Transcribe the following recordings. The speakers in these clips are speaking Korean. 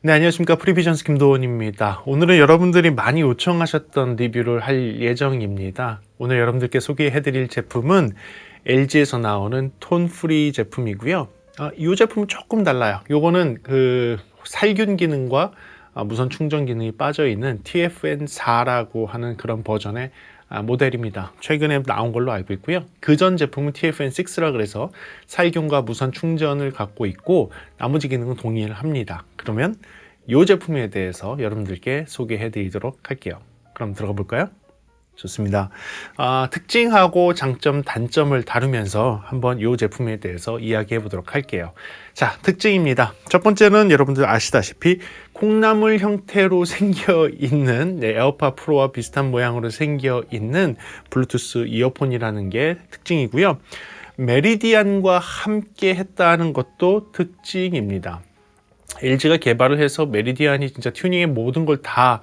네, 안녕하십니까. 프리비전스 김도원입니다. 오늘은 여러분들이 많이 요청하셨던 리뷰를 할 예정입니다. 오늘 여러분들께 소개해드릴 제품은 LG에서 나오는 톤 프리 제품이고요. 이 제품은 조금 달라요. 요거는 그 살균 기능과 무선 충전 기능이 빠져있는 TFN4라고 하는 그런 버전의 모델입니다. 최근에 나온 걸로 알고 있고요. 그전 제품은 TFN6라 그래서 살균과 무선 충전을 갖고 있고 나머지 기능은 동일합니다. 그러면 이 제품에 대해서 여러분들께 소개해 드리도록 할게요. 그럼 들어가 볼까요? 좋습니다. 특징하고 장점, 단점을 다루면서 한번 이 제품에 대해서 이야기해 보도록 할게요. 자, 특징입니다. 첫 번째는 여러분들 아시다시피 콩나물 형태로 생겨 있는 에어팟 프로와 비슷한 모양으로 생겨 있는 블루투스 이어폰이라는 게 특징이고요. 메리디안과 함께 했다는 것도 특징입니다. LG가 개발을 해서 메리디안이 진짜 튜닝의 모든 걸 다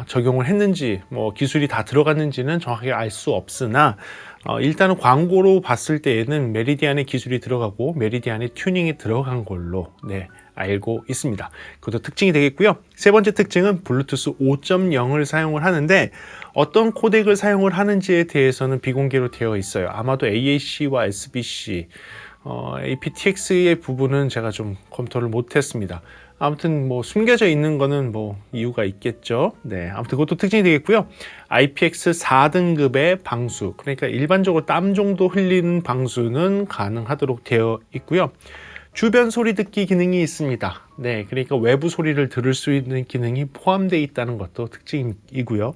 적용을 했는지 기술이 다 들어갔는지는 정확하게 알 수 없으나 일단은 광고로 봤을 때에는 메리디안의 기술이 들어가고 메리디안의 튜닝이 들어간 걸로 알고 있습니다. 그것도 특징이 되겠고요. 세 번째 특징은 블루투스 5.0을 사용을 하는데 어떤 코덱을 사용을 하는지에 대해서는 비공개로 되어 있어요. 아마도 AAC와 SBC aptX의 부분은 제가 좀 검토를 못했습니다. 아무튼 숨겨져 있는 거는 이유가 있겠죠. 아무튼 그것도 특징이 되겠고요. IPX 4등급의 방수, 그러니까 일반적으로 땀 정도 흘리는 방수는 가능하도록 되어 있고요. 주변 소리 듣기 기능이 있습니다. 그러니까 외부 소리를 들을 수 있는 기능이 포함되어 있다는 것도 특징이고요.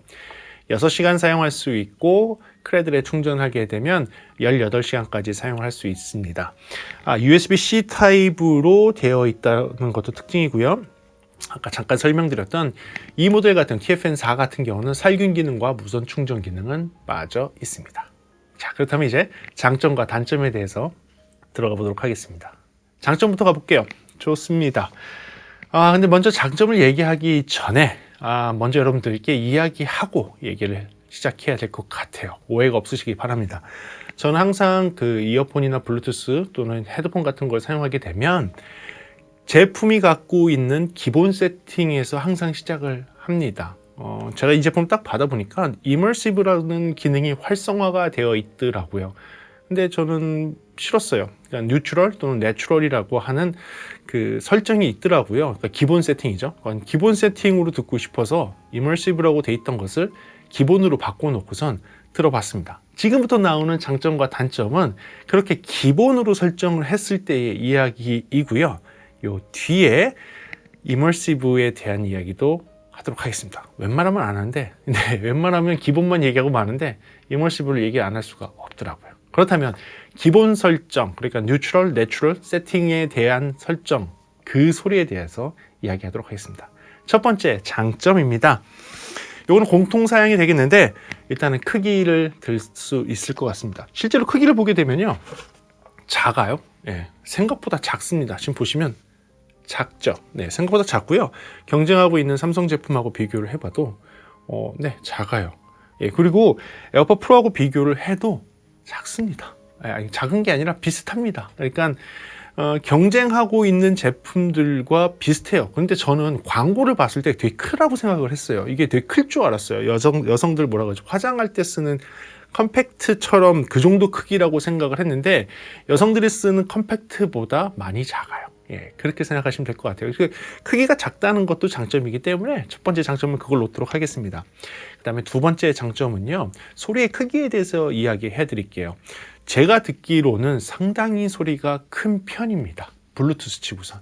6시간 사용할 수 있고 크레들에 충전하게 되면 18시간까지 사용할 수 있습니다. USB-C 타입으로 되어 있다는 것도 특징이고요. 아까 잠깐 설명드렸던 이 모델 같은 TFN4 같은 경우는 살균 기능과 무선 충전 기능은 빠져 있습니다. 자, 그렇다면 이제 장점과 단점에 대해서 들어가 보도록 하겠습니다. 장점부터 가볼게요. 좋습니다. 근데 먼저 장점을 얘기하기 전에 먼저 여러분들께 이야기하고 얘기를 시작해야 될 것 같아요. 오해가 없으시기 바랍니다. 저는 항상 그 이어폰이나 블루투스 또는 헤드폰 같은 걸 사용하게 되면 제품이 갖고 있는 기본 세팅에서 항상 시작을 합니다. 제가 이 제품 딱 받아보니까 이머시브라는 기능이 활성화가 되어 있더라고요. 근데 저는 싫었어요. 그러니까 뉴트럴 또는 내추럴이라고 하는 그 설정이 있더라고요. 그러니까 기본 세팅이죠. 기본 세팅으로 듣고 싶어서 이머시브라고 돼 있던 것을 기본으로 바꿔놓고선 들어봤습니다. 지금부터 나오는 장점과 단점은 그렇게 기본으로 설정을 했을 때의 이야기이고요. 요 뒤에 이머시브에 대한 이야기도 하도록 하겠습니다. 웬만하면 안 하는데, 웬만하면 기본만 얘기하고 마는데 이머시브를 얘기 안 할 수가 없더라고요. 그렇다면 기본 설정, 그러니까 뉴트럴, 내추럴 세팅에 대한 설정, 그 소리에 대해서 이야기하도록 하겠습니다. 첫 번째 장점입니다. 이거는 공통 사양이 되겠는데 일단은 크기를 들 수 있을 것 같습니다. 실제로 크기를 보게 되면요, 작아요. 생각보다 작습니다. 지금 보시면 작죠. 생각보다 작고요. 경쟁하고 있는 삼성 제품하고 비교를 해봐도 작아요. 그리고 에어팟 프로하고 비교를 해도 작습니다. 작은 게 아니라 비슷합니다. 그러니까 경쟁하고 있는 제품들과 비슷해요. 그런데 저는 광고를 봤을 때 되게 크다고 생각을 했어요. 이게 되게 클 줄 알았어요. 여성들 뭐라 그러죠? 화장할 때 쓰는 컴팩트처럼 그 정도 크기라고 생각을 했는데 여성들이 쓰는 컴팩트보다 많이 작아요. 그렇게 생각하시면 될 것 같아요. 크기가 작다는 것도 장점이기 때문에 첫 번째 장점은 그걸 놓도록 하겠습니다. 그 다음에 두 번째 장점은요, 소리의 크기에 대해서 이야기해 드릴게요. 제가 듣기로는 상당히 소리가 큰 편입니다. 블루투스 치고선.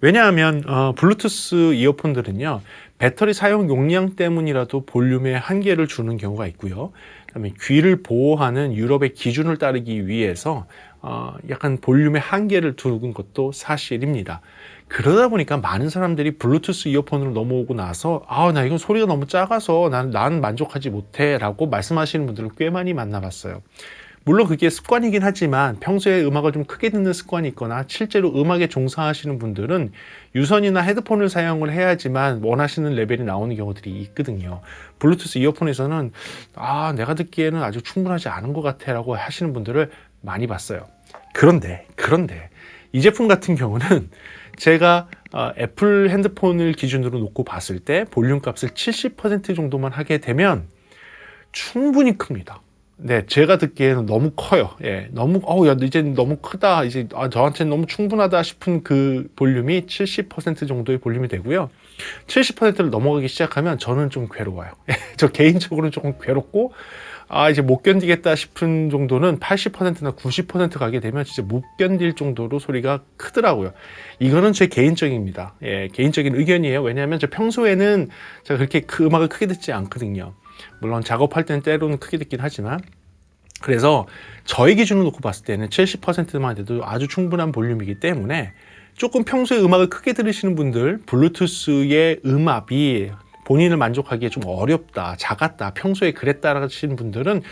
왜냐하면 블루투스 이어폰들은요, 배터리 사용 용량 때문이라도 볼륨에 한계를 주는 경우가 있고요. 그다음에 귀를 보호하는 유럽의 기준을 따르기 위해서 약간 볼륨의 한계를 두는 것도 사실입니다. 그러다 보니까 많은 사람들이 블루투스 이어폰으로 넘어오고 나서 나 이건 소리가 너무 작아서 난 만족하지 못해 라고 말씀하시는 분들을 꽤 많이 만나봤어요. 물론 그게 습관이긴 하지만 평소에 음악을 좀 크게 듣는 습관이 있거나 실제로 음악에 종사하시는 분들은 유선이나 헤드폰을 사용을 해야지만 원하시는 레벨이 나오는 경우들이 있거든요. 블루투스 이어폰에서는 내가 듣기에는 아주 충분하지 않은 것 같아 라고 하시는 분들을 많이 봤어요. 그런데 이 제품 같은 경우는 제가 애플 핸드폰을 기준으로 놓고 봤을 때 볼륨 값을 70% 정도만 하게 되면 충분히 큽니다. 네, 제가 듣기에는 너무 커요. 예, 너무, 야, 이제 너무 크다. 이제, 저한테는 너무 충분하다 싶은 그 볼륨이 70% 정도의 볼륨이 되고요. 70%를 넘어가기 시작하면 저는 좀 괴로워요. 저 개인적으로는 조금 괴롭고, 이제 못 견디겠다 싶은 정도는 80%나 90% 가게 되면 진짜 못 견딜 정도로 소리가 크더라고요. 이거는 제 개인적입니다. 예, 개인적인 의견이에요. 왜냐하면 저 평소에는 제가 그렇게 음악을 크게 듣지 않거든요. 물론 작업할 때는 때로는 크게 듣긴 하지만, 그래서 저희 기준으로 놓고 봤을 때는 70%만 돼도 아주 충분한 볼륨이기 때문에 조금 평소에 음악을 크게 들으시는 분들, 블루투스의 음압이 본인을 만족하기에 좀 어렵다, 작았다, 평소에 그랬다 하시는 분들은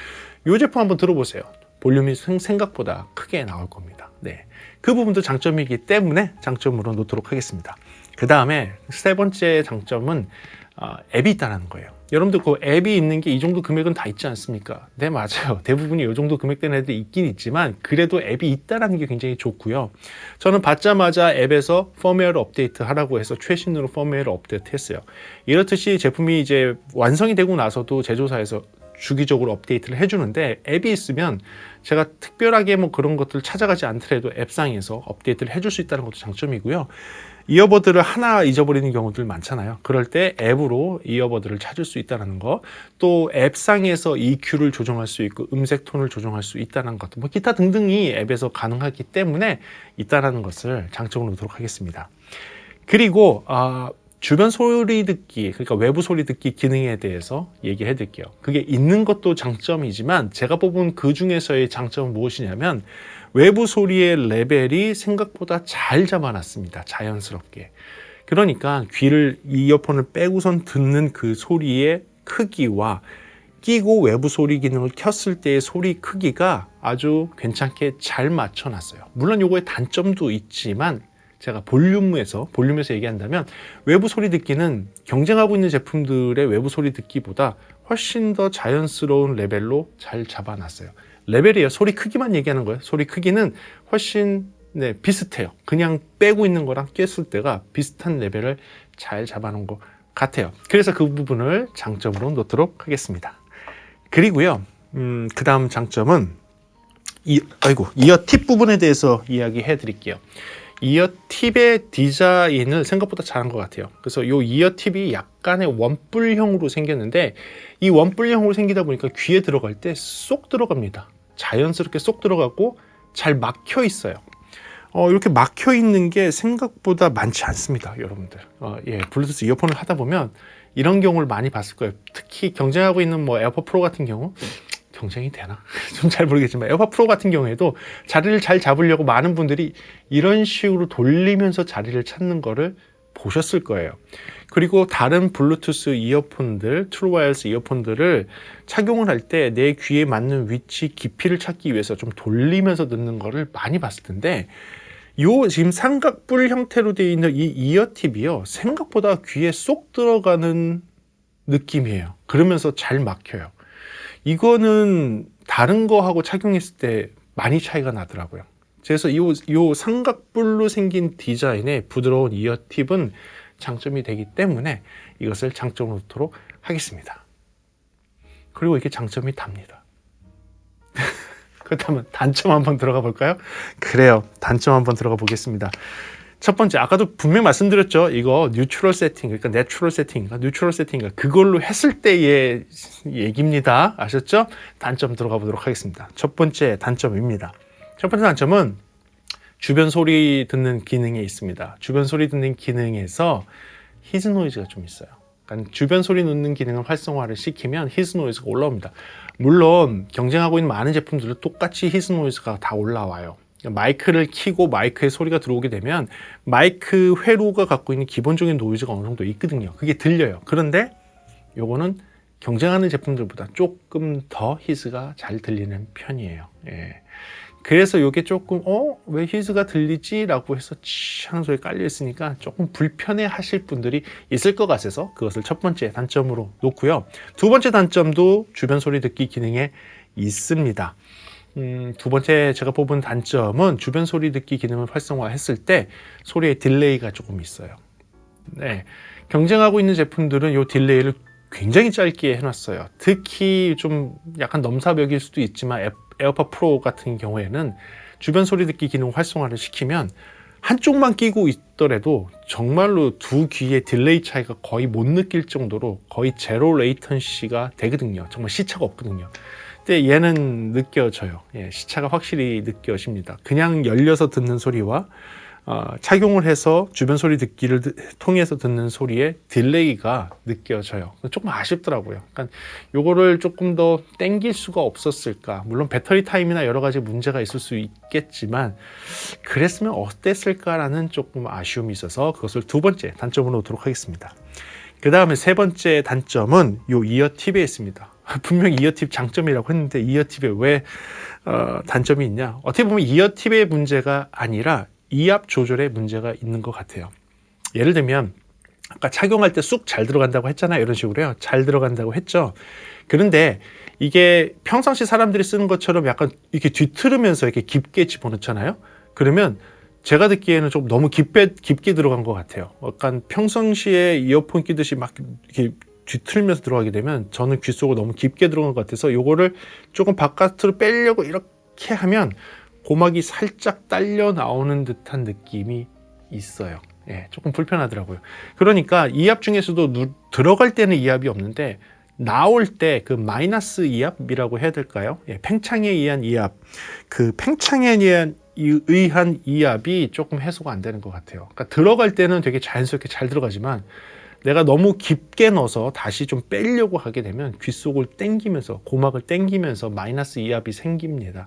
이 제품 한번 들어보세요. 볼륨이 생각보다 크게 나올 겁니다. 네, 그 부분도 장점이기 때문에 장점으로 놓도록 하겠습니다. 그 다음에 세 번째 장점은 앱이 있다는 거예요. 여러분들 그 앱이 있는 게 이 정도 금액은 다 있지 않습니까? 네, 맞아요. 대부분이 이 정도 금액대는 애들이 있긴 있지만 그래도 앱이 있다는 게 굉장히 좋고요. 저는 받자마자 앱에서 펌웨어를 업데이트 하라고 해서 최신으로 펌웨어를 업데이트 했어요. 이렇듯이 제품이 이제 완성이 되고 나서도 제조사에서 주기적으로 업데이트를 해주는데, 앱이 있으면 제가 특별하게 뭐 그런 것들을 찾아가지 않더라도 앱상에서 업데이트를 해줄 수 있다는 것도 장점이고요. 이어버드를 하나 잊어버리는 경우들 많잖아요. 그럴 때 앱으로 이어버드를 찾을 수 있다는 거, 또 앱상에서 EQ를 조정할 수 있고 음색 톤을 조정할 수 있다는 것, 뭐 기타 등등이 앱에서 가능하기 때문에 있다는 것을 장점으로 놓도록 하겠습니다. 그리고 주변 소리 듣기, 그러니까 외부 소리 듣기 기능에 대해서 얘기해 드릴게요. 그게 있는 것도 장점이지만 제가 뽑은 그 중에서의 장점은 무엇이냐면, 외부 소리의 레벨이 생각보다 잘 잡아놨습니다. 자연스럽게. 그러니까 귀를, 이어폰을 빼고선 듣는 그 소리의 크기와 끼고 외부 소리 기능을 켰을 때의 소리 크기가 아주 괜찮게 잘 맞춰놨어요. 물론 요거의 단점도 있지만 제가 볼륨에서 얘기한다면, 외부 소리 듣기는 경쟁하고 있는 제품들의 외부 소리 듣기보다 훨씬 더 자연스러운 레벨로 잘 잡아놨어요. 레벨이에요. 소리 크기만 얘기하는 거예요. 소리 크기는 훨씬 비슷해요. 그냥 빼고 있는 거랑 꼈을 때가 비슷한 레벨을 잘 잡아놓은 것 같아요. 그래서 그 부분을 장점으로 놓도록 하겠습니다. 그리고요, 그 다음 장점은 이어 팁 부분에 대해서 이야기해 드릴게요. 이어 팁의 디자인을 생각보다 잘한 것 같아요. 그래서 이 이어 팁이 약간의 원뿔형으로 생겼는데, 이 원뿔형으로 생기다 보니까 귀에 들어갈 때 쏙 들어갑니다. 자연스럽게 쏙 들어가고 잘 막혀 있어요. 이렇게 막혀 있는 게 생각보다 많지 않습니다, 여러분들. 블루투스 이어폰을 하다 보면 이런 경우를 많이 봤을 거예요. 특히 경쟁하고 있는 뭐 에어팟 프로 같은 경우, 경쟁이 되나? 좀 잘 모르겠지만 에어팟 프로 같은 경우에도 자리를 잘 잡으려고 많은 분들이 이런 식으로 돌리면서 자리를 찾는 거를 보셨을 거예요. 그리고 다른 블루투스 이어폰들, 트루 와이어리스 이어폰들을 착용을 할 때 내 귀에 맞는 위치, 깊이를 찾기 위해서 좀 돌리면서 듣는 거를 많이 봤을 텐데, 요 지금 삼각뿔 형태로 되어 있는 이 이어팁이요, 생각보다 귀에 쏙 들어가는 느낌이에요. 그러면서 잘 막혀요. 이거는 다른 거하고 착용했을 때 많이 차이가 나더라고요. 그래서 이 삼각뿔로 생긴 디자인의 부드러운 이어팁은 장점이 되기 때문에 이것을 장점으로 놓도록 하겠습니다. 그리고 이게 장점이 답니다. 그렇다면 단점 한번 들어가 볼까요? 그래요, 단점 한번 들어가 보겠습니다. 첫 번째, 아까도 분명 말씀드렸죠. 이거 뉴트럴 세팅, 그러니까 내추럴 세팅인가 뉴트럴 세팅인가 그걸로 했을 때의 얘기입니다. 아셨죠? 단점 들어가 보도록 하겠습니다. 첫 번째 단점입니다. 첫 번째 단점은 주변 소리 듣는 기능에 있습니다. 주변 소리 듣는 기능에서 히즈 노이즈가 좀 있어요. 그러니까 주변 소리 듣는 기능을 활성화를 시키면 히즈 노이즈가 올라옵니다. 물론 경쟁하고 있는 많은 제품들도 똑같이 히즈 노이즈가 다 올라와요. 마이크를 켜고 마이크에 소리가 들어오게 되면 마이크 회로가 갖고 있는 기본적인 노이즈가 어느 정도 있거든요. 그게 들려요. 그런데 요거는 경쟁하는 제품들보다 조금 더 히즈가 잘 들리는 편이에요. 그래서 이게 조금 왜 히즈가 들리지? 라고 해서 치 하는 소리 깔려 있으니까 조금 불편해 하실 분들이 있을 것 같아서 그것을 첫 번째 단점으로 놓고요. 두 번째 단점도 주변 소리 듣기 기능에 있습니다. 두 번째 제가 뽑은 단점은 주변 소리 듣기 기능을 활성화했을 때 소리의 딜레이가 조금 있어요. 네, 경쟁하고 있는 제품들은 이 딜레이를 굉장히 짧게 해놨어요. 특히 좀 약간 넘사벽일 수도 있지만 에어팟 프로 같은 경우에는 주변 소리 듣기 기능 활성화를 시키면 한쪽만 끼고 있더라도 정말로 두 귀의 딜레이 차이가 거의 못 느낄 정도로 거의 제로 레이턴시가 되거든요. 정말 시차가 없거든요. 근데 얘는 느껴져요. 예, 시차가 확실히 느껴집니다. 그냥 열려서 듣는 소리와 착용을 해서 주변 소리 듣기를 통해서 듣는 소리의 딜레이가 느껴져요. 조금 아쉽더라고요. 그러니까 요거를 조금 더 땡길 수가 없었을까. 물론 배터리 타임이나 여러 가지 문제가 있을 수 있겠지만 그랬으면 어땠을까라는 조금 아쉬움이 있어서 그것을 두 번째 단점으로 놓도록 하겠습니다. 그 다음에 세 번째 단점은 요 이어 팁에 있습니다. 분명히 이어 팁 장점이라고 했는데 이어 팁에 왜 단점이 있냐. 어떻게 보면 이어 팁의 문제가 아니라 이압 조절에 문제가 있는 것 같아요. 예를 들면 아까 착용할 때 쑥 잘 들어간다고 했잖아요. 이런 식으로요. 잘 들어간다고 했죠. 그런데 이게 평상시 사람들이 쓰는 것처럼 약간 이렇게 뒤틀으면서 이렇게 깊게 집어넣잖아요. 그러면 제가 듣기에는 좀 너무 깊게 들어간 것 같아요. 약간 평상시에 이어폰 끼듯이 막 이렇게 뒤틀면서 들어가게 되면 저는 귀 속으로 너무 깊게 들어간 것 같아서 요거를 조금 바깥으로 빼려고 이렇게 하면 고막이 살짝 딸려 나오는 듯한 느낌이 있어요. 예, 조금 불편하더라고요. 그러니까 이압 중에서도 들어갈 때는 이압이 없는데 나올 때 그 마이너스 이압이라고 해야 될까요? 예, 팽창에 의한 이압, 그 팽창에 의한 이압이 조금 해소가 안 되는 것 같아요. 그러니까 들어갈 때는 되게 자연스럽게 잘 들어가지만 내가 너무 깊게 넣어서 다시 좀 빼려고 하게 되면 귀 속을 당기면서 고막을 당기면서 마이너스 이압이 생깁니다.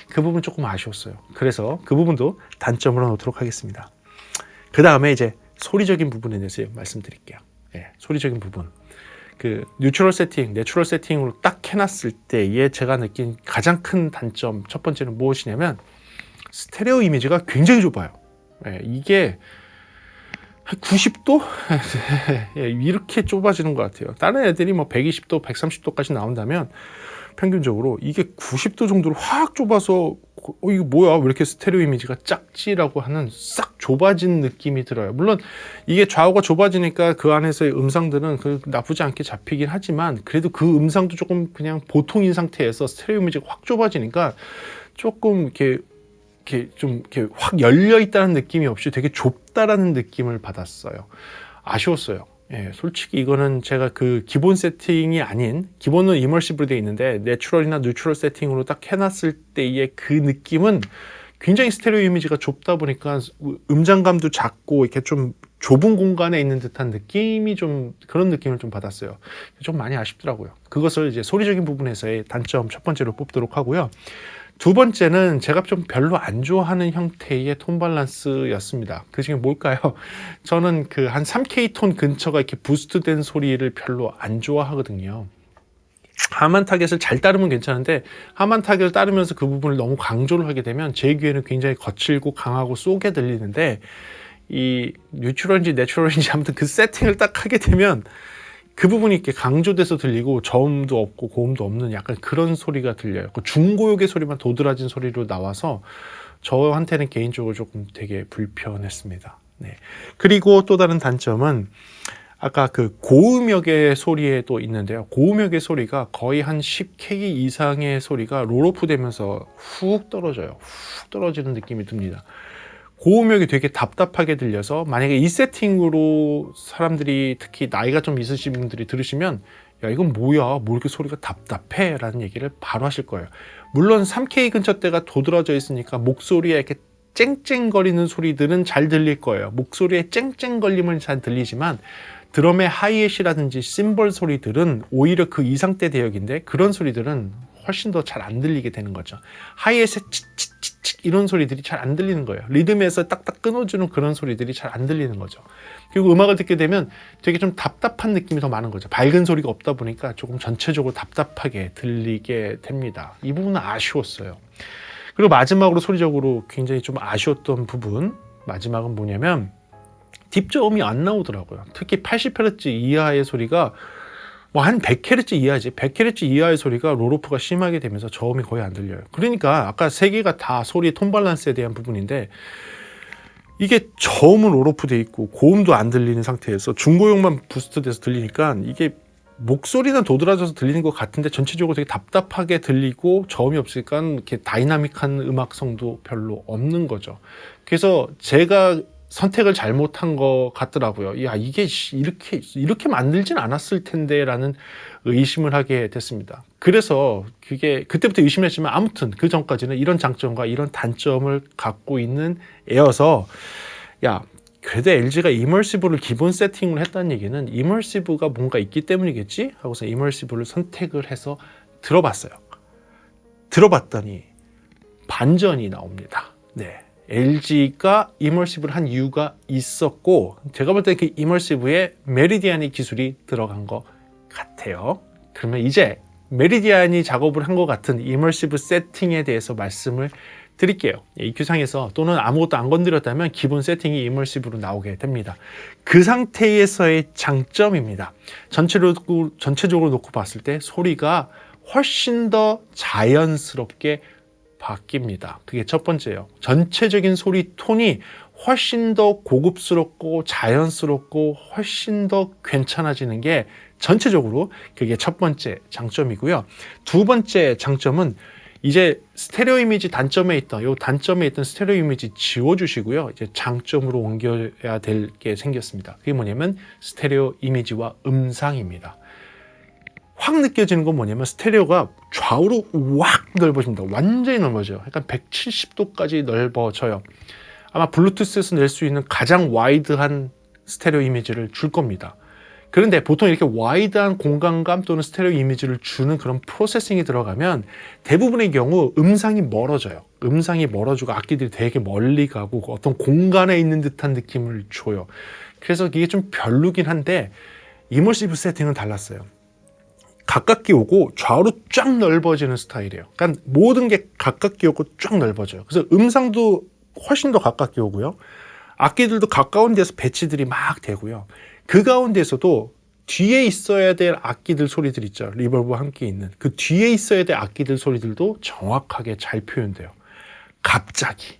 그 부분 조금 아쉬웠어요. 그래서 그 부분도 단점으로 놓도록 하겠습니다. 그 다음에 이제 소리적인 부분에 대해서 말씀드릴게요. 예, 소리적인 부분. 그 뉴트럴 세팅, 내추럴 세팅으로 딱 해놨을 때에 제가 느낀 가장 큰 단점 첫 번째는 무엇이냐면 스테레오 이미지가 굉장히 좁아요. 예, 이게 90도? 이렇게 좁아지는 것 같아요. 다른 애들이 뭐 120도, 130도까지 나온다면 평균적으로 이게 90도 정도로 확 좁아서 이거 뭐야? 왜 이렇게 스테레오 이미지가 작지라고 하는 싹 좁아진 느낌이 들어요. 물론 이게 좌우가 좁아지니까 그 안에서의 음상들은 나쁘지 않게 잡히긴 하지만 그래도 그 음상도 조금 그냥 보통인 상태에서 스테레오 이미지가 확 좁아지니까 조금 이렇게 좀 이렇게 확 열려 있다는 느낌이 없이 되게 좁다라는 느낌을 받았어요. 아쉬웠어요. 예, 솔직히 이거는 제가 그 기본 세팅이 아닌, 기본은 이머시브로 되어 있는데 내추럴이나 뉴트럴 세팅으로 딱 해놨을 때의 그 느낌은 굉장히 스테레오 이미지가 좁다 보니까 음장감도 작고 이렇게 좀 좁은 공간에 있는 듯한 느낌이 좀 그런 느낌을 좀 받았어요. 좀 많이 아쉽더라고요. 그것을 이제 소리적인 부분에서의 단점 첫 번째로 뽑도록 하고요. 두 번째는 제가 좀 별로 안 좋아하는 형태의 톤 밸런스였습니다. 그 중에 뭘까요? 저는 그 한 3K 톤 근처가 이렇게 부스트된 소리를 별로 안 좋아하거든요. 하만 타겟을 잘 따르면 괜찮은데 하만 타겟을 따르면서 그 부분을 너무 강조를 하게 되면 제 귀에는 굉장히 거칠고 강하고 쏘게 들리는데 이 뉴트럴인지 내추럴인지 아무튼 그 세팅을 딱 하게 되면 그 부분이 이렇게 강조돼서 들리고 저음도 없고 고음도 없는 약간 그런 소리가 들려요. 그 중고역의 소리만 도드라진 소리로 나와서 저한테는 개인적으로 조금 되게 불편했습니다. 네. 그리고 또 다른 단점은 아까 그 고음역의 소리에 또 있는데요. 고음역의 소리가 거의 한 10K 이상의 소리가 롤오프 되면서 훅 떨어져요. 훅 떨어지는 느낌이 듭니다. 고음역이 되게 답답하게 들려서 만약에 이 세팅으로 사람들이 특히 나이가 좀 있으신 분들이 들으시면 야 이건 뭐야 뭐 이렇게 소리가 답답해 라는 얘기를 바로 하실 거예요. 물론 3K 근처대가 도드라져 있으니까 목소리에 이렇게 쨍쨍거리는 소리들은 잘 들릴 거예요. 목소리에 쨍쨍거림은 잘 들리지만 드럼의 하이햇이라든지 심벌 소리들은 오히려 그 이상대 대역인데 그런 소리들은 훨씬 더 잘 안 들리게 되는 거죠. 하이햇의 치치치치 이런 소리들이 잘 안 들리는 거예요. 리듬에서 딱딱 끊어주는 그런 소리들이 잘 안 들리는 거죠. 그리고 음악을 듣게 되면 되게 좀 답답한 느낌이 더 많은 거죠. 밝은 소리가 없다 보니까 조금 전체적으로 답답하게 들리게 됩니다. 이 부분은 아쉬웠어요. 그리고 마지막으로 소리적으로 굉장히 좀 아쉬웠던 부분 마지막은 뭐냐면 딥저음이 안 나오더라고요. 특히 80Hz 이하의 소리가 뭐 한 100Hz 이하지. 100Hz 이하의 소리가 롤오프가 심하게 되면서 저음이 거의 안 들려요. 그러니까 아까 세 개가 다 소리 톤 밸런스에 대한 부분인데, 이게 저음은 롤오프 돼 있고 고음도 안 들리는 상태에서 중고음만 부스트 돼서 들리니까 이게 목소리는 도드라져서 들리는 것 같은데 전체적으로 되게 답답하게 들리고 저음이 없으니까 이렇게 다이나믹한 음악성도 별로 없는 거죠. 그래서 제가 선택을 잘못한 것 같더라고요. 야, 이게 이렇게 만들진 않았을 텐데라는 의심을 하게 됐습니다. 그래서 그게 그때부터 의심했지만 아무튼 그 전까지는 이런 장점과 이런 단점을 갖고 있는 애여서, 야, 그래도 LG가 이머시브를 기본 세팅을 했다는 얘기는 이머시브가 뭔가 있기 때문이겠지 하고서 이머시브를 선택을 해서 들어봤어요. 들어봤더니 반전이 나옵니다. 네. LG가 이머시브를 한 이유가 있었고, 제가 볼 때 그 이머시브에 메리디안이 기술이 들어간 것 같아요. 그러면 이제 메리디안이 작업을 한 것 같은 이머시브 세팅에 대해서 말씀을 드릴게요. EQ상에서 또는 아무것도 안 건드렸다면 기본 세팅이 이머시브로 나오게 됩니다. 그 상태에서의 장점입니다. 전체적으로 놓고 봤을 때 소리가 훨씬 더 자연스럽게 바뀝니다. 그게 첫 번째예요. 전체적인 소리 톤이 훨씬 더 고급스럽고 자연스럽고 훨씬 더 괜찮아지는 게 전체적으로 그게 첫 번째 장점이고요. 두 번째 장점은 이제 스테레오 이미지 단점에 있던 스테레오 이미지 지워주시고요. 이제 장점으로 옮겨야 될 게 생겼습니다. 그게 뭐냐면 스테레오 이미지와 음상입니다. 확 느껴지는 건 뭐냐면 스테레오가 좌우로 확 넓어집니다. 완전히 넓어져요. 약간 170도까지 넓어져요. 아마 블루투스에서 낼 수 있는 가장 와이드한 스테레오 이미지를 줄 겁니다. 그런데 보통 이렇게 와이드한 공간감 또는 스테레오 이미지를 주는 그런 프로세싱이 들어가면 대부분의 경우 음상이 멀어져요. 음상이 멀어지고 악기들이 되게 멀리 가고 어떤 공간에 있는 듯한 느낌을 줘요. 그래서 이게 좀 별로긴 한데 이머시브 세팅은 달랐어요. 가깝게 오고 좌우로 쫙 넓어지는 스타일이에요. 그러니까 모든 게 가깝게 오고 쫙 넓어져요. 그래서 음상도 훨씬 더 가깝게 오고요. 악기들도 가까운 데서 배치들이 막 되고요. 그 가운데서도 뒤에 있어야 될 악기들 소리들 있죠. 리버브와 함께 있는 그 뒤에 있어야 될 악기들 소리들도 정확하게 잘 표현돼요. 갑자기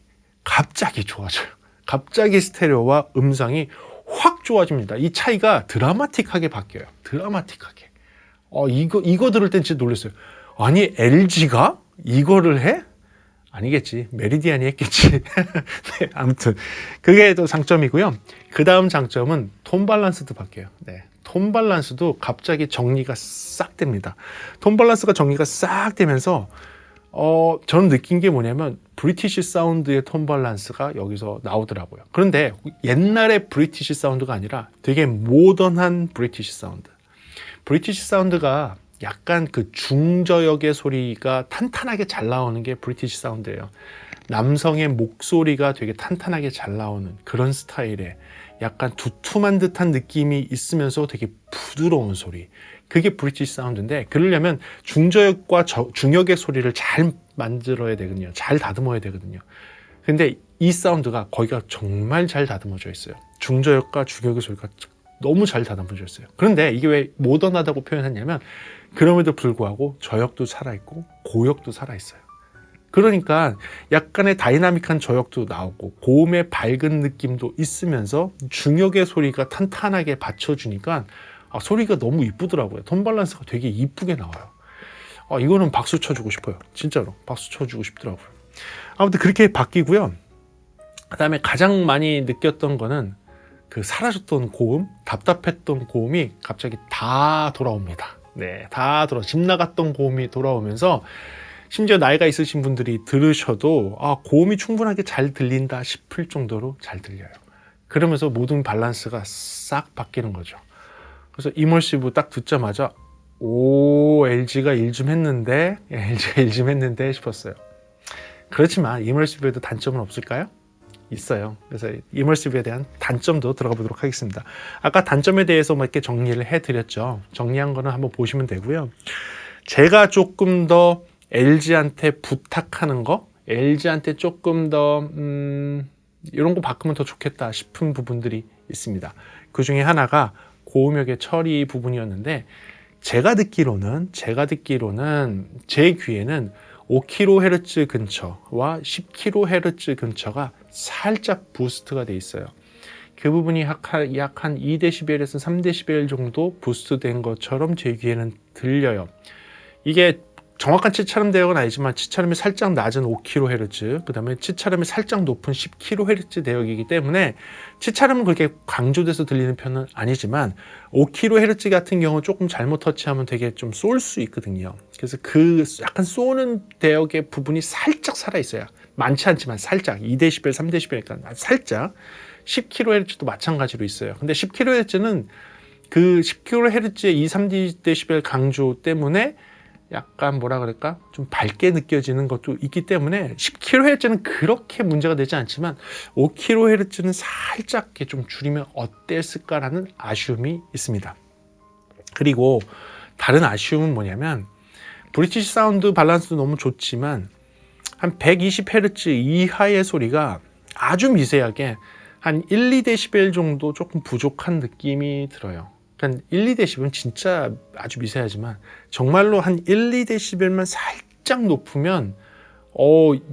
좋아져요. 갑자기 스테레오와 음상이 확 좋아집니다. 이 차이가 드라마틱하게 바뀌어요. 드라마틱하게. 이거 들을 땐 진짜 놀랐어요. 아니, LG가 이거를 해? 아니겠지. 메리디안이 했겠지. 네, 아무튼 그게 또 장점이고요. 그 다음 장점은 톤 밸런스도 바뀌어요. 네, 톤 밸런스도 갑자기 정리가 싹 됩니다. 톤 밸런스가 정리가 싹 되면서 저는 느낀 게 뭐냐면 브리티시 사운드의 톤 밸런스가 여기서 나오더라고요. 그런데 옛날의 브리티시 사운드가 아니라 되게 모던한 브리티시 사운드. 브리티시 사운드가 약간 그 중저역의 소리가 탄탄하게 잘 나오는 게 브리티시 사운드예요. 남성의 목소리가 되게 탄탄하게 잘 나오는 그런 스타일의 약간 두툼한 듯한 느낌이 있으면서 되게 부드러운 소리. 그게 브리티시 사운드인데, 그러려면 중저역과 중역의 소리를 잘 만들어야 되거든요. 잘 다듬어야 되거든요. 근데 이 사운드가 거기가 정말 잘 다듬어져 있어요. 중저역과 중역의 소리가 너무 잘 다듬어져 있어요. 그런데 이게 왜 모던하다고 표현했냐면 그럼에도 불구하고 저역도 살아있고 고역도 살아있어요. 그러니까 약간의 다이나믹한 저역도 나오고 고음의 밝은 느낌도 있으면서 중역의 소리가 탄탄하게 받쳐주니까 소리가 너무 이쁘더라고요. 톤 밸런스가 되게 이쁘게 나와요. 이거는 박수 쳐주고 싶어요. 진짜로 박수 쳐주고 싶더라고요. 아무튼 그렇게 바뀌고요. 그 다음에 가장 많이 느꼈던 거는 그 사라졌던 고음, 답답했던 고음이 갑자기 다 돌아옵니다. 네, 집 나갔던 고음이 돌아오면서 심지어 나이가 있으신 분들이 들으셔도 고음이 충분하게 잘 들린다 싶을 정도로 잘 들려요. 그러면서 모든 밸런스가 싹 바뀌는 거죠. 그래서 이머시브 딱 듣자마자 LG가 일 좀 했는데 싶었어요. 그렇지만 이머시브에도 단점은 없을까요? 있어요. 그래서 이머시브에 대한 단점도 들어가 보도록 하겠습니다. 아까 단점에 대해서 이렇게 정리를 해드렸죠. 정리한 거는 한번 보시면 되고요. 제가 조금 더 LG한테 부탁하는 거, LG한테 조금 더 이런 거 바꾸면 더 좋겠다 싶은 부분들이 있습니다. 그 중에 하나가 고음역의 처리 부분이었는데, 제가 듣기로는 제 귀에는 5kHz 근처와 10kHz 근처가 살짝 부스트가 돼 있어요. 그 부분이 약 한 2dB에서 3dB 정도 부스트 된 것처럼 제 귀에는 들려요. 이게 정확한 치차름 대역은 아니지만 치차름이 살짝 낮은 5kHz, 그 다음에 치차름이 살짝 높은 10kHz 대역이기 때문에 치차름은 그렇게 강조돼서 들리는 편은 아니지만 5kHz 같은 경우 조금 잘못 터치하면 되게 좀 쏠 수 있거든요. 그래서 그 약간 쏘는 대역의 부분이 살짝 살아있어요. 많지 않지만 살짝 2dB, 3dB니까 살짝. 10kHz도 마찬가지로 있어요. 근데 10kHz는 그 10kHz의 2, 3dB 강조 때문에 약간 뭐라 그럴까? 좀 밝게 느껴지는 것도 있기 때문에 10kHz는 그렇게 문제가 되지 않지만 5kHz는 살짝 좀 줄이면 어땠을까라는 아쉬움이 있습니다. 그리고 다른 아쉬움은 뭐냐면 브리티시 사운드 밸런스도 너무 좋지만 한 120Hz 이하의 소리가 아주 미세하게 한 1, 2dB 정도 조금 부족한 느낌이 들어요. 그러니까 1, 2dB는 진짜 아주 미세하지만 정말로 한 1, 2dB만 살짝 높으면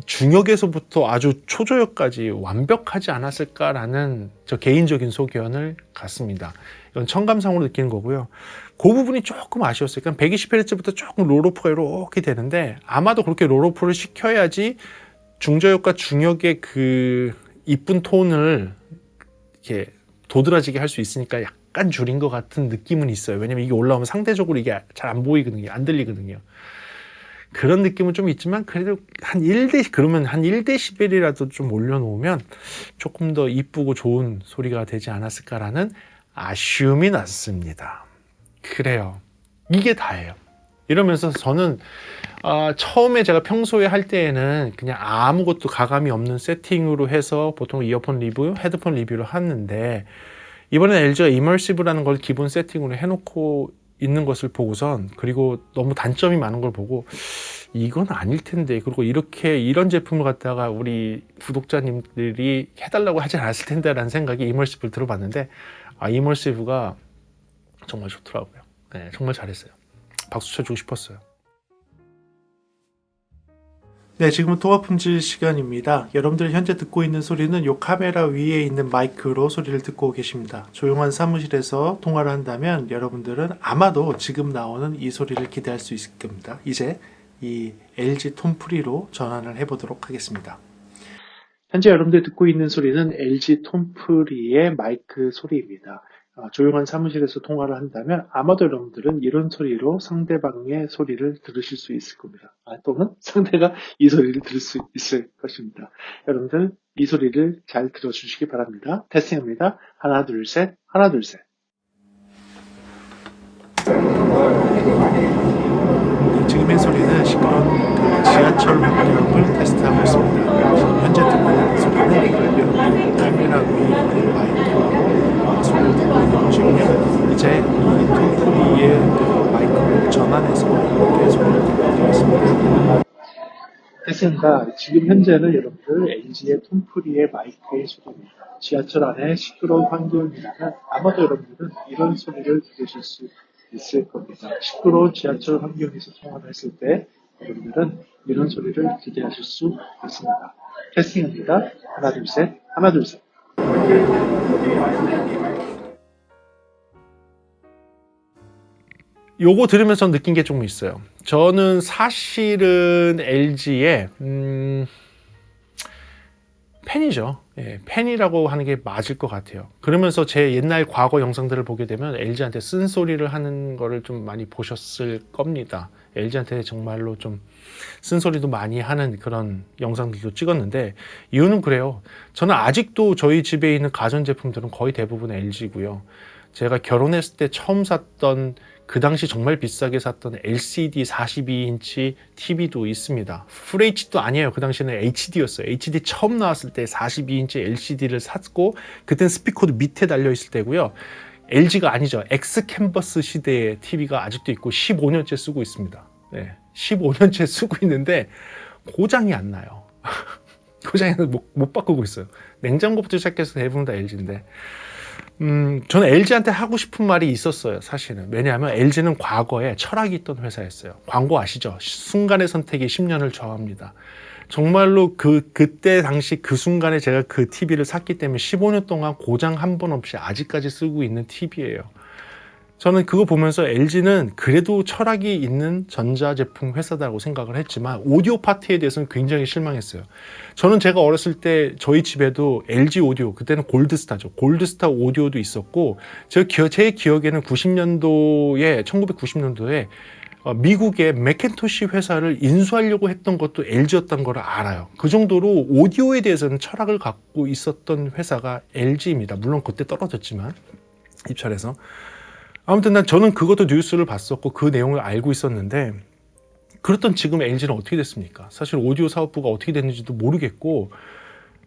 중역에서부터 아주 초저역까지 완벽하지 않았을까라는 저 개인적인 소견을 갖습니다. 이건 청감상으로 느끼는 거고요. 그 부분이 조금 아쉬웠어요. 그러니까 120Hz부터 조금 롤오프가 이렇게 되는데 아마도 그렇게 롤오프를 시켜야지 중저역과 중역의 그 이쁜 톤을 이렇게 도드라지게 할 수 있으니까 약간 줄인 것 같은 느낌은 있어요. 왜냐면 이게 올라오면 상대적으로 이게 잘 안 보이거든요. 안 들리거든요. 그런 느낌은 좀 있지만 그래도 그러면 한 1dB이라도 좀 올려놓으면 조금 더 이쁘고 좋은 소리가 되지 않았을까라는 아쉬움이 났습니다. 그래요. 이게 다예요. 이러면서 저는 처음에 제가 평소에 할 때에는 그냥 아무것도 가감이 없는 세팅으로 해서 보통 이어폰 리뷰, 헤드폰 리뷰를 하는데 이번엔 LG가 이머시브라는 걸 기본 세팅으로 해놓고 있는 것을 보고선 그리고 너무 단점이 많은 걸 보고 이건 아닐 텐데 그리고 이런 제품을 갖다가 우리 구독자님들이 해달라고 하지 않았을 텐데 라는 생각이 이머시브를 들어봤는데 이머시브가 정말 좋더라고요. 네, 정말 잘했어요. 박수 쳐주고 싶었어요. 네, 지금은 통화품질 시간입니다. 여러분들이 현재 듣고 있는 소리는 이 카메라 위에 있는 마이크로 소리를 듣고 계십니다. 조용한 사무실에서 통화를 한다면 여러분들은 아마도 지금 나오는 이 소리를 기대할 수 있을 겁니다. 이제 이 LG 톤프리로 전환을 해보도록 하겠습니다. 현재 여러분들이 듣고 있는 소리는 LG 톤프리의 마이크 소리입니다. 조용한 사무실에서 통화를 한다면 아마도 여러분들은 이런 소리로 상대방의 소리를 들으실 수 있을 겁니다. 또는 상대가 이 소리를 들을 수 있을 것입니다. 여러분들 이 소리를 잘 들어주시기 바랍니다. 테스팅합니다. 하나 둘 셋, 하나 둘 셋. 네, 지금의 소리는 시끄러운 지하철 환경을 테스트하고 있습니다. 지금 현재 듣고 있는 소리는 여러분들 카메라 위에 있는 마이크로 소리를 듣고 있는 것이고요. 이제 이 톤프리의 마이크로 전환해서 이렇게 소리를 듣고 있습니다. 됐습니다. 지금 현재는 여러분들 LG의 톤프리의 마이크의 소리입니다. 지하철 안에 시끄러운 환경이라면 아마도 여러분들은 이런 소리를 들으실 수 있을 겁니다. 시끄러운 지하철 환경에서 통화를 했을 때 여러분들은 이런 소리를 기대하실 수 있습니다. 테스팅합니다. 하나 둘 셋, 하나 둘 셋. 요거 들으면서 느낀 게 조금 있어요. 저는 사실은 LG의 팬이죠. 예, 팬이라고 하는 게 맞을 것 같아요. 그러면서 제 옛날 과거 영상들을 보게 되면 LG한테 쓴소리를 하는 거를 좀 많이 보셨을 겁니다. LG한테 정말로 좀 쓴소리도 많이 하는 그런 영상들도 찍었는데 이유는 그래요. 저는 아직도 저희 집에 있는 가전제품들은 거의 대부분 LG고요. 제가 결혼했을 때 처음 샀던 그 당시 정말 비싸게 샀던 LCD 42인치 TV도 있습니다. 풀 HD도 아니에요. 그 당시에는 HD였어요. HD 처음 나왔을 때 42인치 LCD를 샀고 그땐 스피커도 밑에 달려있을 때고요. LG가 아니죠. X캔버스 시대의 TV가 아직도 있고 15년째 쓰고 있습니다. 네, 15년째 쓰고 있는데 고장이 안 나요. 고장이 못 바꾸고 있어요. 냉장고부터 시작해서 대부분 다 LG인데 저는 LG한테 하고 싶은 말이 있었어요, 사실은. 왜냐하면 LG는 과거에 철학이 있던 회사였어요. 광고 아시죠? 순간의 선택이 10년을 좌우합니다. 정말로 그때 당시 그 순간에 제가 그 TV를 샀기 때문에 15년 동안 고장 한 번 없이 아직까지 쓰고 있는 TV예요. 저는 그거 보면서 LG는 그래도 철학이 있는 전자제품 회사다고 생각을 했지만 오디오 파트에 대해서는 굉장히 실망했어요. 저는 제가 어렸을 때 저희 집에도 LG 오디오, 그때는 골드스타죠. 골드스타 오디오도 있었고 제 기억에는 1990년도에 미국의 맥킨토시 회사를 인수하려고 했던 것도 LG였던 걸 알아요. 그 정도로 오디오에 대해서는 철학을 갖고 있었던 회사가 LG입니다. 물론 그때 떨어졌지만 입찰해서. 아무튼 저는 그것도 뉴스를 봤었고 그 내용을 알고 있었는데 그렇던 지금 LG는 어떻게 됐습니까? 사실 오디오 사업부가 어떻게 됐는지도 모르겠고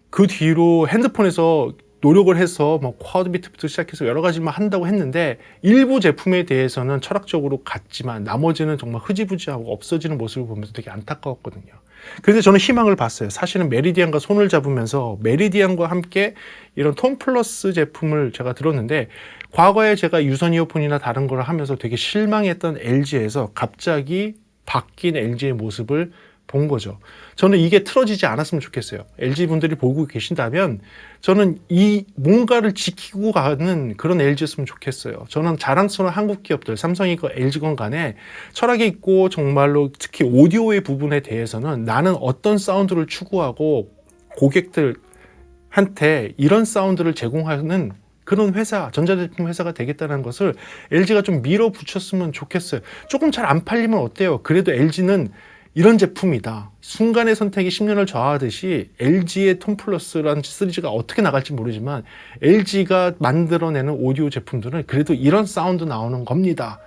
그 뒤로 핸드폰에서 노력을 해서 뭐 쿼드 비트부터 시작해서 여러 가지만 한다고 했는데 일부 제품에 대해서는 철학적으로 같지만 나머지는 정말 흐지부지하고 없어지는 모습을 보면서 되게 안타까웠거든요. 그래서 저는 희망을 봤어요. 사실은 메리디안과 손을 잡으면서 메리디안과 함께 이런 톤 플러스 제품을 제가 들었는데 과거에 제가 유선 이어폰이나 다른 걸 하면서 되게 실망했던 LG에서 갑자기 바뀐 LG의 모습을 본 거죠. 저는 이게 틀어지지 않았으면 좋겠어요. LG 분들이 보고 계신다면 저는 이 뭔가를 지키고 가는 그런 LG였으면 좋겠어요. 저는 자랑스러운 한국 기업들, 삼성이건 LG건 간에 철학이 있고 정말로 특히 오디오의 부분에 대해서는 나는 어떤 사운드를 추구하고 고객들한테 이런 사운드를 제공하는 그런 회사, 전자제품 회사가 되겠다는 것을 LG가 좀 밀어붙였으면 좋겠어요. 조금 잘 안 팔리면 어때요? 그래도 LG는 이런 제품이다. 순간의 선택이 10년을 좌우하듯이 LG의 톤 플러스라는 시리즈가 어떻게 나갈지 모르지만 LG가 만들어내는 오디오 제품들은 그래도 이런 사운드 나오는 겁니다.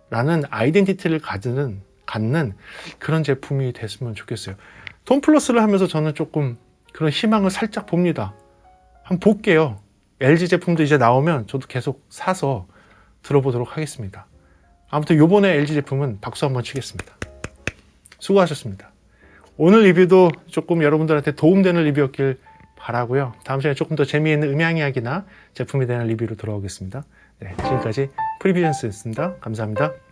라는 아이덴티티를 갖는 그런 제품이 됐으면 좋겠어요. 톤 플러스를 하면서 저는 조금 그런 희망을 살짝 봅니다. 한번 볼게요. LG 제품도 이제 나오면 저도 계속 사서 들어보도록 하겠습니다. 아무튼 요번에 LG 제품은 박수 한번 치겠습니다. 수고하셨습니다. 오늘 리뷰도 조금 여러분들한테 도움되는 리뷰였길 바라고요. 다음 시간에 조금 더 재미있는 음향 이야기나 제품에 대한 리뷰로 돌아오겠습니다. 네, 지금까지 프리비전스였습니다. 감사합니다.